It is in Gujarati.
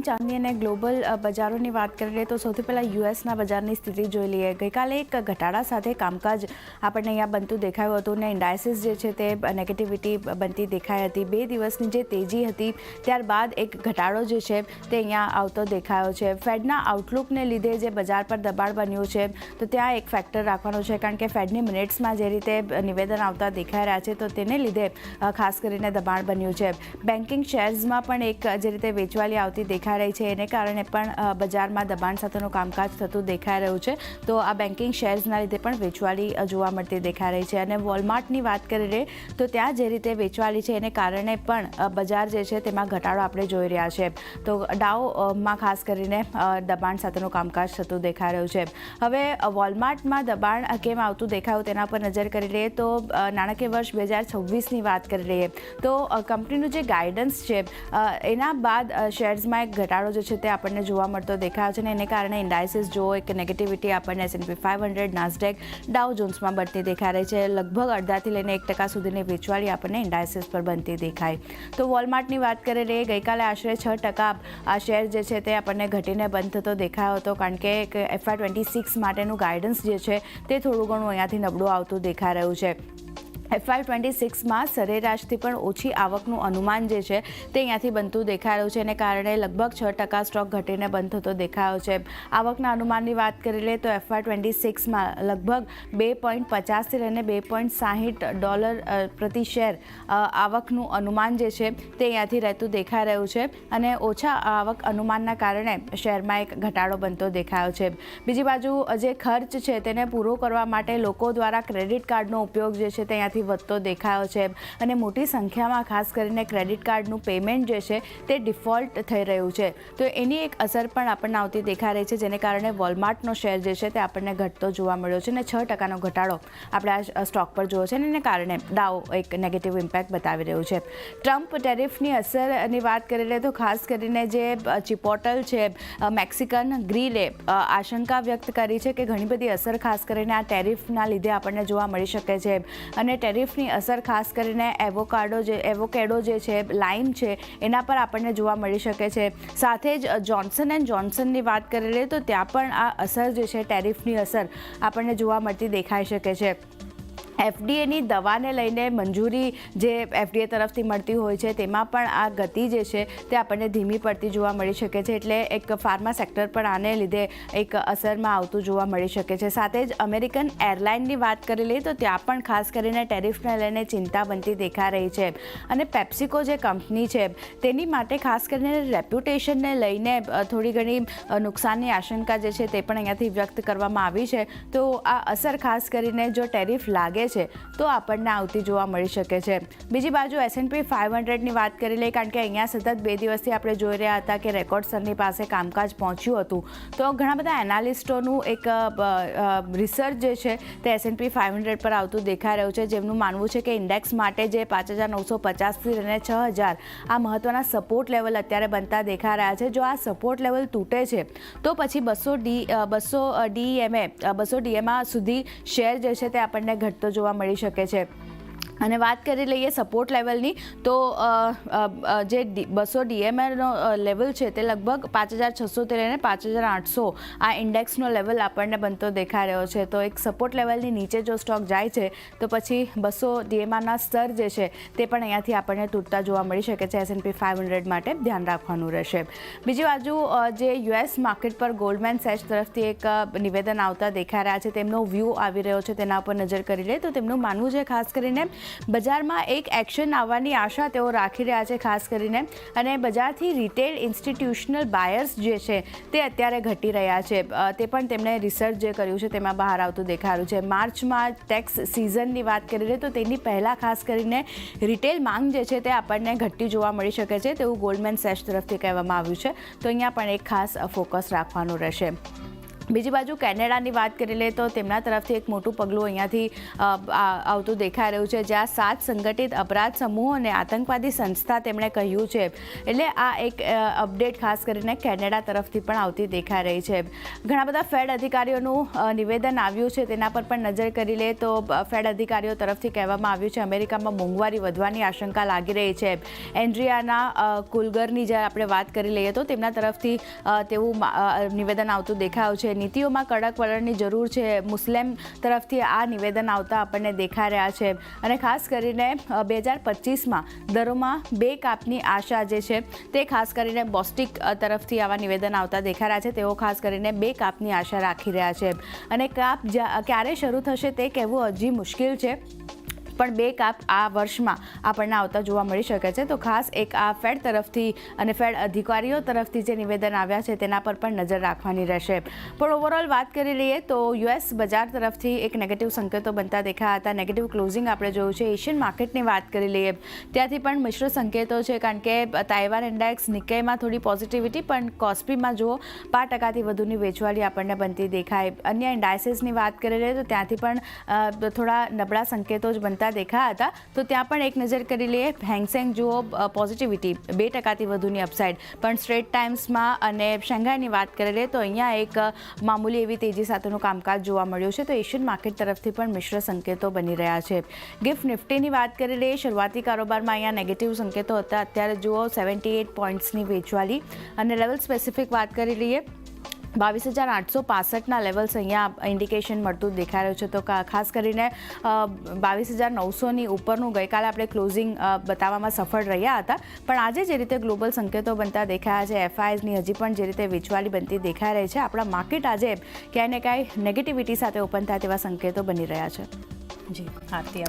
સોનું ચાંદી અને ગ્લોબલ બજારોની વાત કરીએ તો સૌથી પહેલાં યુએસના બજારની સ્થિતિ જોઈ લઈએ. ગઈકાલે એક ઘટાડા સાથે કામકાજ આપણને અહીંયા બનતું દેખાયું હતું અને ઇન્ડાયસીસ જે છે તે નેગેટિવિટી બનતી દેખાઈ હતી. 2 દિવસની જે તેજી હતી ત્યારબાદ એક ઘટાડો જે છે તે અહીંયા આવતો દેખાયો છે. ફેડના આઉટલુકને લીધે જે બજાર પર દબાણ બન્યું છે તો ત્યાં એક ફેક્ટર રાખવાનો છે, કારણ કે ફેડની મિનિટ્સમાં જે રીતે નિવેદન આવતા દેખાઈ રહ્યા છે તો તેને લીધે ખાસ કરીને દબાણ બન્યું છે. બેન્કિંગ શેર્સમાં પણ એક જે રીતે વેચવાલી આવતી દેખાઈ રહી છે એને કારણે પણ બજારમાં દબાણ સાથેનું કામકાજ થતું દેખાઈ રહ્યું છે. તો આ બેન્કિંગ શેર્સના લીધે પણ વેચવાલી જોવા મળતી દેખાઈ રહી છે. અને વોલમાર્ટની વાત કરીએ તો ત્યાં જે રીતે વેચવાલી છે એને કારણે પણ બજાર જે છે તેમાં ઘટાડો આપણે જોઈ રહ્યા છે. તો ડાઉમાં ખાસ કરીને દબાણ સાથેનું કામકાજ થતું દેખાઈ રહ્યું છે. હવે વોલમાર્ટમાં દબાણ કેમ આવતું દેખાયું તેના પર નજર કરી લઈએ તો નાણાકીય વર્ષ 2026ની વાત કરી લઈએ તો કંપનીનું જે ગાઈડન્સ છે એના બાદ શેર્સમાં એક ઘટાડો જે છે તે આપણને જોવા મળતો દેખાયો છે અને એને કારણે ઇન્ડાયસીસ જો એક નેગેટિવિટી આપણને S&P 500, નાસ્ડેક, ડાઉ જોન્સમાં બનતી દેખાઈ રહી છે. લગભગ અડધાથી લઈને 1% સુધીની વેચવાલી આપણને ઇન્ડાયસીસ પર બનતી દેખાય. તો વોલમાર્ટની વાત કરીએ તો ગઈકાલે આશરે 6% આ શેર જે છે તે આપણને ઘટીને બંધ થતો દેખાયો હતો, કારણ કે FY26 માટેનું ગાઈડન્સ જે છે તે થોડું ઘણું અહીંયાથી નબળું આવતું દેખાઈ રહ્યું છે. FY26માં સરેરાશથી પણ ઓછી આવકનું અનુમાન જે છે તે અહીંયાથી બનતું દેખાઈ રહ્યું છે. એને કારણે લગભગ 6% સ્ટોક ઘટીને બંધ થતો દેખાયો છે. આવકના અનુમાનની વાત કરી લઈએ તો FY26માં લગભગ 2.50થી લઈને $2.60 પ્રતિ શેર આવકનું અનુમાન જે છે તે અહીંયાથી રહેતું દેખાઈ રહ્યું છે અને ઓછા આવક અનુમાનના કારણે શેરમાં એક ઘટાડો બનતો દેખાયો છે. બીજી બાજુ જે ખર્ચ છે તેને પૂરો કરવા માટે લોકો દ્વારા ક્રેડિટ કાર્ડનો ઉપયોગ જે છે તે અહીંયાથી વધતો દેખાયો છે અને મોટી સંખ્યામાં ખાસ કરીને ક્રેડિટ કાર્ડનું પેમેન્ટ જે છે તે ડિફોલ્ટ થઈ રહ્યું છે. તો એની એક અસર પણ આપણને આવતી દેખાઈ રહી છે, જેને કારણે વોલમાર્ટનો શેર જે છે તે આપણને ઘટતો જોવા મળ્યો છે અને 6%નો ઘટાડો આપણે આ સ્ટોક પર જોયો છે અને એને કારણે ડાઉ એક નેગેટિવ ઇમ્પેક્ટ બતાવી રહ્યું છે. ટ્રમ્પ ટેરિફની અસરની વાત કરી લે તો ખાસ કરીને જે ચિપોટલ છે, મેક્સિકન ગ્રીલે આશંકા વ્યક્ત કરી છે કે ઘણી બધી અસર ખાસ કરીને આ ટેરિફના લીધે આપણને જોવા મળી શકે છે અને ટેરિફની અસર ખાસ કરીને એવોકેડો જે છે, લાઇમ છે એના પર આપણને જોવા મળી શકે છે. સાથે જ જોન્સન એન્ડ જોન્સનની વાત કરી લઈએ તો ત્યાં પણ આ અસર જે છે ટેરિફની અસર આપણને જોવા મળતી દેખાઈ શકે છે. FDAની દવાને લઈને મંજૂરી જે FDA તરફથી મળતી હોય છે તેમાં પણ આ ગતિ જે છે તે આપણને ધીમી પડતી જોવા મળી શકે છે. એટલે એક ફાર્મા સેક્ટર પણ આને લીધે એક અસરમાં આવતું જોવા મળી શકે છે. સાથે જ અમેરિકન એરલાઇનની વાત કરી લઈએ તો ત્યાં પણ ખાસ કરીને ટેરિફને લઈને ચિંતા બનતી દેખાઈ રહી છે. અને પેપ્સિકો જે કંપની છે તેની માટે ખાસ કરીને રેપ્યુટેશનને લઈને થોડી ઘણી નુકસાનની આશંકા જે છે તે પણ અહીંયાથી વ્યક્ત કરવામાં આવી છે. તો આ અસર ખાસ કરીને જો ટેરિફ લાગે છે તો આપણને આવતી જોવા મળી શકે છે. બીજી બાજુ S&P 500ની વાત કરી લઈએ, કારણ કે અહીંયા સતત 2 દિવસથી આપણે જોઈ રહ્યા હતા કે રેકોર્ડ સ્તરની પાસે કામકાજ પહોંચ્યું હતું. તો ઘણા બધા એનાલિસ્ટોનું એક રિસર્ચ જે છે તે S&P 500 પર આવતું દેખાઈ રહ્યું છે, જેમનું માનવું છે કે ઇન્ડેક્સ માટે જે 5,950થી લઈને 6,000 આ મહત્વના સપોર્ટ લેવલ અત્યારે બનતા દેખાઈ રહ્યા છે. જો આ સપોર્ટ લેવલ તૂટે છે તો પછી 200 DMA સુધી શેર જે છે તે આપણને ઘટતો જોવા મળી શકે છે. અને વાત કરી લઈએ સપોર્ટ લેવલની તો જે 200 DMAનો લેવલ છે તે લગભગ 5,600થી લઈને 5,800 આ ઇન્ડેક્સનો લેવલ આપણને બનતો દેખાઈ રહ્યો છે. તો એક સપોર્ટ લેવલની નીચે જો સ્ટોક જાય છે તો પછી 200 DMAના સ્તર જે છે તે પણ અહીંયાથી આપણને તૂટતા જોવા મળી શકે છે. S&P 500 માટે ધ્યાન રાખવાનું રહેશે. બીજી બાજુ જે US માર્કેટ પર ગોલ્ડમેન સેચ તરફથી એક નિવેદન આવતા દેખાઈ રહ્યા છે, તેમનો વ્યૂ આવી રહ્યો છે, તેના પર નજર કરી લે તો તેમનું માનવું છે ખાસ કરીને બજારમાં એક એક્શન આવવાની આશા તેઓ રાખી રહ્યા છે ખાસ કરીને. અને બજારથી રિટેલ ઇન્સ્ટિટ્યુશનલ બાયર્સ જે છે તે અત્યારે ઘટી રહ્યા છે. તે પણ તેમણે રિસર્ચ જે કર્યું છે તેમાં બહાર આવતું દેખાયું છે. માર્ચમાં ટેક્સ સિઝનની વાત કરી લઈએ તો તેની પહેલાં ખાસ કરીને રિટેલ માંગ જે છે તે આપણને ઘટતી જોવા મળી શકે છે તેવું ગોલ્ડમેન સેચ તરફથી કહેવામાં આવ્યું છે. તો અહીંયા પણ એક ખાસ ફોકસ રાખવાનું રહેશે. બીજી બાજુ કેનેડાની વાત કરી લઈએ તો તેમના તરફથી એક મોટું પગલું અહીંયાથી આવતું દેખાઈ રહ્યું છે, જ્યાં 7 સંગઠિત અપરાધ સમૂહ અને આતંકવાદી સંસ્થા તેમણે કહ્યું છે. એટલે આ એક અપડેટ ખાસ કરીને કેનેડા તરફથી પણ આવતી દેખાઈ રહી છે. ઘણા બધા ફેડ અધિકારીઓનું નિવેદન આવ્યું છે, તેના પર પણ નજર કરી લઈએ તો ફેડ અધિકારીઓ તરફથી કહેવામાં આવ્યું છે અમેરિકામાં મોંઘવારી વધવાની આશંકા લાગી રહી છે. એન્ડ્રિયાના કુલગરની જે આપણે વાત કરી લઈએ તો તેમના તરફથી તેવું નિવેદન આવતું દેખાયું છે. નીતિઓમાં કડક વલણની જરૂર છે, મુસ્લિમ તરફથી આ નિવેદન આવતા આપણને દેખાઈ રહ્યા છે. અને ખાસ કરીને 2025માં દરોમાં 2 કાપની આશા જે છે તે ખાસ કરીને બોસ્ટિક તરફથી આવા નિવેદન આવતા દેખાઈ રહ્યા છે. તેઓ ખાસ કરીને 2 કાપની આશા રાખી રહ્યા છે. અને કાપ ક્યારે શરૂ થશે તે કહેવું હજી મુશ્કેલ છે, પણ 2 કાપ આ વર્ષમાં આપણને આવતા જોવા મળી શકે છે. તો ખાસ એક આ ફેડ તરફથી અને ફેડ અધિકારીઓ તરફથી જે નિવેદન આવ્યા છે તેના પર પણ નજર રાખવાની રહેશે. પણ ઓવરઓલ વાત કરી લઈએ તો યુએસ બજાર તરફથી એક નેગેટિવ સંકેતો બનતા દેખાયા હતા. નેગેટિવ ક્લોઝિંગ આપણે જોયું છે. એશિયન માર્કેટની વાત કરી લઈએ ત્યાંથી પણ મિશ્ર સંકેતો છે, કારણ કે તાઇવાન ઇન્ડેક્સ નિક્કેઈમાં થોડી પોઝિટિવિટી, પણ કોસ્પીમાં જુઓ 5% વધુની વેચવાલી આપણને બનતી દેખાય. અન્ય ઇન્ડાઇસીસની વાત કરી લઈએ તો ત્યાંથી પણ થોડા નબળા સંકેતો જ બનતા દેખાયા હતા. તો ત્યાં પણ એક નજર કરી લઈએ. હેંગસેંગ જુઓ પોઝિટિવિટી 2%થી વધુની અપસાઇડ, પણ સ્ટ્રેટ ટાઈમ્સમાં અને શંઘાઈની વાત કરી લઈએ તો અહીંયા એક મામૂલી એવી તેજી સાથેનું કામકાજ જોવા મળ્યું છે. તો એશિયન માર્કેટ તરફથી પણ મિશ્ર સંકેતો બની રહ્યા છે. ગિફ્ટ નિફ્ટીની વાત કરી લઈએ, શરૂઆતી કારોબારમાં અહીંયા નેગેટિવ સંકેતો હતા. અત્યારે જુઓ 78 પોઈન્ટ્સની વેચવાલી. અને લેવલ સ્પેસિફિક વાત કરી લઈએ 22,865ના લેવલ્સ અહીંયા ઇન્ડિકેશન મળતું દેખાઈ રહ્યું છે. તો ખાસ કરીને 22,900ની ઉપરનું ગઈકાલે આપણે ક્લોઝિંગ બતાવવામાં સફળ રહ્યા હતા. પણ આજે જે રીતે ગ્લોબલ સંકેતો બનતા દેખાયા છે, એફઆઈઝની હજી પણ જે રીતે વેચવાલી બનતી દેખાઈ રહી છે, આપણા માર્કેટ આજે ક્યાંય ને ક્યાંય નેગેટિવિટી સાથે ઓપન થાય તેવા સંકેતો બની રહ્યા છે. જી આરતી.